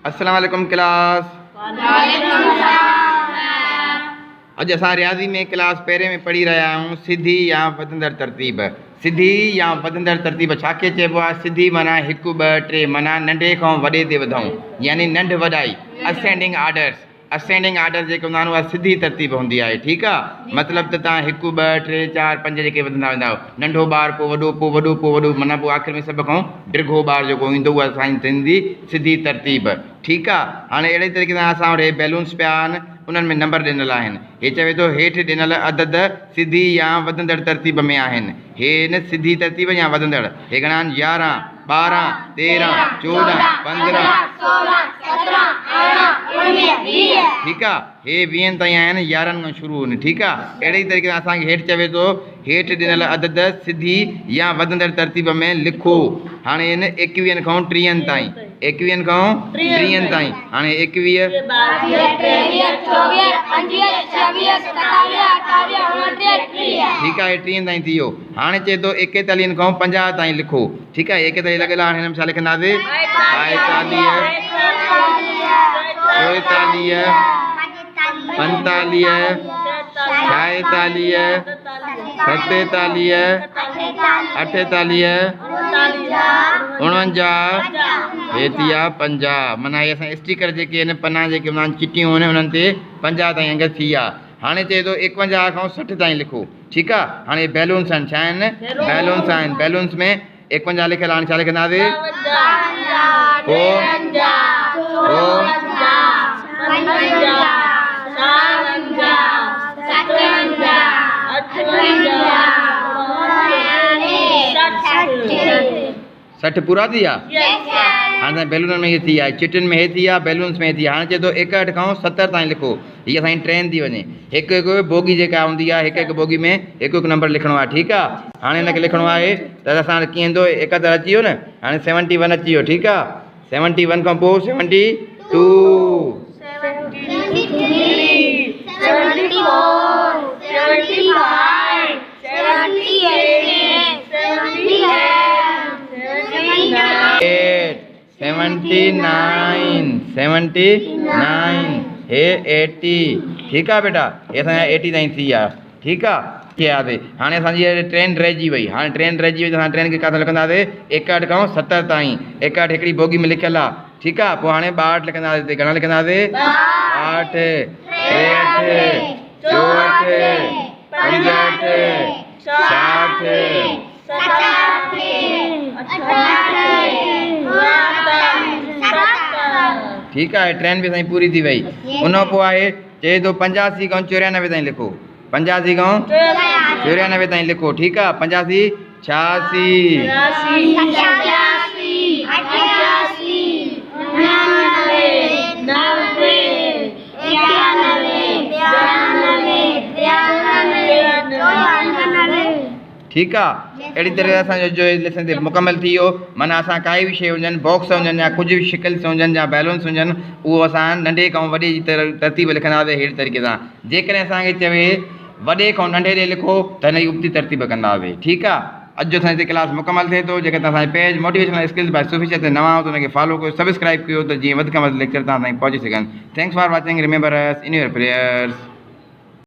अस्सलाम वालेकुम क्लास। अज असां रियाज़ी में क्लास पहिरें में पढ़ी रहा हूँ सिधी या वधंदड़ तरतीब। सिधी या वधंदड़ तरतीब छाखे चइबो आहे? सिधी माना हिकु ॿ टे, माना नंढे खां वॾे ते वधूं, यानी नंढ वॾाई, असेंडिंग आर्डर्स। असेंडिंग आर्डर जेके हूंदा आहिनि उहा सिधी तरतीब हूंदी आहे। ठीकु आहे, मतिलबु त तव्हां हिकु ॿ टे चारि पंज जेके वधंदा वेंदा आहियो, नंढो ॿार पोइ वॾो, पोइ वॾो, पोइ वॾो, माना पोइ आख़िर में सभ खां डिघो ॿार जेको ईंदो उहा असांजी थींदी सिधी तरतीब। ठीकु आहे, हाणे अहिड़े तरीक़े सां असां वटि बैलून्स पिया आहिनि, उन्हनि में नंबर ॾिनल आहिनि। हे चवे थो हेठि ॾिनल अदद सिधी या वधंदड़ तरतीब में आहिनि। हे न सिधी तरतीब या वधंदड़, हे घणा आहिनि? 11 12 13 14 15 ठीकु आहे, हे 20 ताईं आहिनि, 11 खां शुरू आहिनि। ठीकु आहे, अहिड़े ई तरीक़े सां असांखे हेठि चवे थो हेठि ॾिनल अदद सिधी या वधंदड़ तरतीब में लिखो। हाणे हिन 21 खां 30 ताईं, 21 खां 30 ताईं, हाणे 21 ठीकु आहे, 30 ताईं थी वियो। हाणे चए थो 41 खां 50 ताईं लिखो। ठीकु आहे, 41 लॻियल आहे, हिन में छा लिखंदासीं? 42 44 45 46 47 48 49 हे थी विया 50। माना हे असां स्टिकर जेके आहिनि, पना जेके हूंदा आहिनि, चिटियूं आहिनि, उन्हनि ते 50 ताईं अंग थी विया। हाणे चए थो 51 खां 60 ताईं लिखो। ठीकु आहे, हाणे बैलून्स आहिनि, छा आहिनि? बैलून्स आहिनि। बैलून्स में 51 लिखियल, हाणे छा लिखंदासीं? सठ पूरा थी विया। हाणे बैलून में हे थी विया, चिटियुनि में हे थी विया, बैलून्स में हे थी विया। हाणे चए थो 61 खां 70 ताईं लिखो। हीअ असांजी ट्रेन थी वञे, हिकु हिकु बोगी जेका हूंदी आहे, हिकु हिकु बोगी में हिकु हिकु नंबर लिखिणो आहे। ठीकु आहे, हाणे हिनखे लिखिणो आहे त असां कीअं ईंदो? 71 अची वियो न, हाणे 71 अची वियो। ठीकु आहे, 71 खां पोइ 72 79 हे 80। ठीकु आहे बेटा, हे असांजा 80 ताईं थी विया। ठीकु आहे, हाणे असांजी ट्रेन रहिजी वई। हाणे ट्रेन रहिजी वई त असां ट्रेन खे किथां लिखंदासीं? 61 खां 70 ताईं। 61 हिकिड़ी बोगी में लिखियलु आहे। ठीकु आहे, पोइ हाणे 62 लिखंदासीं। हिते घणा लिखंदासीं? 62 63 64 65 60 ठीकु आहे, ट्रेन बि असांजी पूरी थी वई। उन खां पोइ आहे चए थो 85 खां 94 ताईं लिखो। 85 खां 94 ताईं लिखो। ठीकु आहे, 85 86 ठीकु आहे, अहिड़ी तरह असांजो जो लेसन ते मुकमल थी वियो। माना असां काई बि शइ हुजनि, बॉक्स हुजनि या कुझु बि शिकल्स हुजनि या बैलून्स हुजनि, उहो असां नंढे खां वॾे जी तरतीब लिखंदासीं अहिड़ी तरीक़े सां। जेकॾहिं असांखे चवे वॾे खां नंढे ॾे लिखो त हिन जी उबती तरतीब कंदासीं। ठीकु आहे, अॼु जो असांजे हिते क्लास मुकमल थिए थो। जेके तव्हां असांजे पेज मोटिवेशनल स्किल्स बाय सुफिशा ते नवां हो त हुनखे फॉलो कयो, सब्सक्राइब कयो, त जीअं वधि खां वधि लेक्चर तव्हां ताईं पहुची सघनि। थैंक्स फॉर वॉचिंग, रिमेंबर अस इन योर प्रेयर्स।